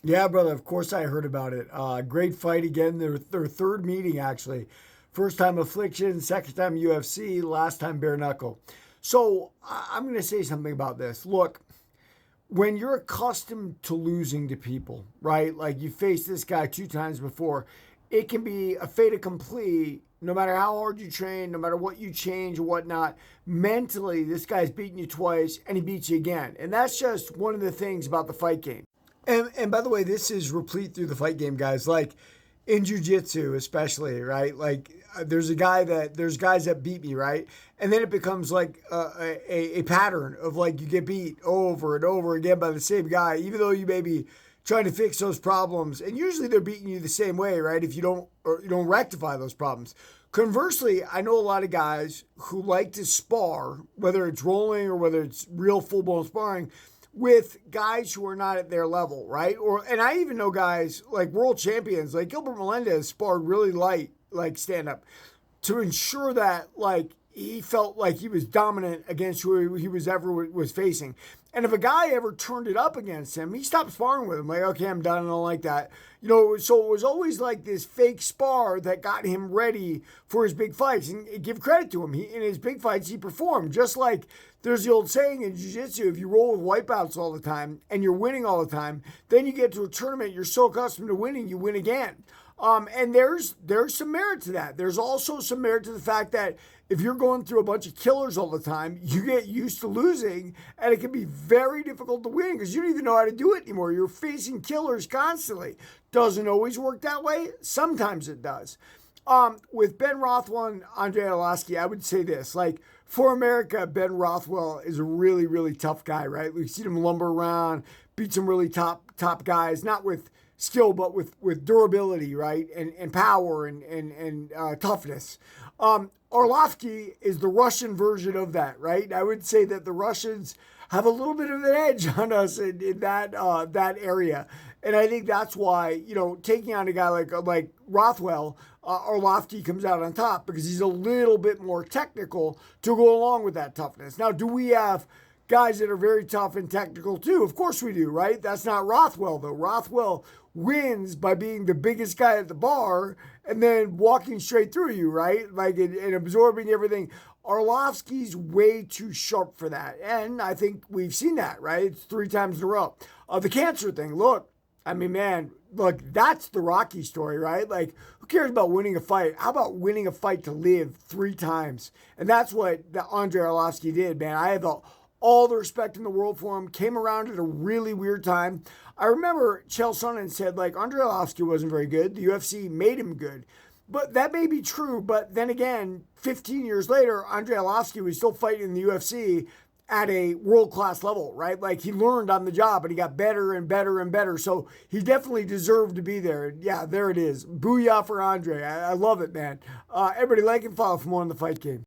Yeah, brother. Of course, I heard about it. Great fight again. Their third meeting actually. First time Affliction, second time UFC, last time bare knuckle. So I'm going to say something about this. Look, when you're accustomed to losing to people, right? Like you faced this guy two times before, it can be a fait accompli. No matter how hard you train, no matter what you change or whatnot, mentally, this guy's beaten you twice and he beats you again. And that's just one of the things about the fight game. And by the way, this is replete through the fight game, guys. Like in jujitsu, especially, right? Like there's guys that beat me, right? And then it becomes like a pattern of like you get beat over and over again by the same guy, even though you may be trying to fix those problems. And usually they're beating you the same way, right? If you don't or you don't rectify those problems. Conversely, I know a lot of guys who like to spar, whether it's rolling or whether it's real full blown sparring, with guys who are not at their level, right? Or and I even know guys like world champions, like Gilbert Melendez sparred really light, like stand up, to ensure that like he felt like he was dominant against who he was ever was facing. And if a guy ever turned it up against him, he stopped sparring with him. Like, okay, I'm done. I don't like that. You know, so it was always like this fake spar that got him ready for his big fights. And give credit to him. In his big fights, he performed. Just like there's the old saying in jiu-jitsu, if you roll with wipeouts all the time and you're winning all the time, then you get to a tournament, you're so accustomed to winning, you win again. And there's some merit to that. There's also some merit to the fact that if you're going through a bunch of killers all the time, you get used to losing, and it can be very difficult to win because you don't even know how to do it anymore. You're facing killers constantly. Doesn't always work that way. Sometimes it does. With Ben Rothwell and Andrei Arlovski, I would say this: like for America, Ben Rothwell is a really, really tough guy, right? We've seen him lumber around, beat some really top guys, not with skill, but with durability, right? And power and toughness. Arlovski is the Russian version of that, right? I would say that the Russians have a little bit of an edge on us in that area. And I think that's why, you know, taking on a guy like Rothwell, Arlovski comes out on top because he's a little bit more technical to go along with that toughness. Now, do we have guys that are very tough and technical too? Of course we do, right? That's not Rothwell, though. Rothwell wins by being the biggest guy at the bar and then walking straight through you, right? Like and absorbing everything. Arlovski's way too sharp for that. And I think we've seen that, right? It's three times in a row. The cancer thing, look, I mean, man, look, that's the Rocky story, right? Like, who cares about winning a fight? How about winning a fight to live three times? And that's what the Andrei Arlovski did, man. I have all the respect in the world for him. Came around at a really weird time. I remember Chael Sonnen said, like, Andrei Arlovski wasn't very good. The UFC made him good. But that may be true. But then again, 15 years later, Andrei Arlovski was still fighting in the UFC at a world-class level, right? Like he learned on the job and he got better and better and better. So he definitely deserved to be there. Yeah, there it is. Booyah for Andre. I love it, man. Everybody like and follow for more on the fight game.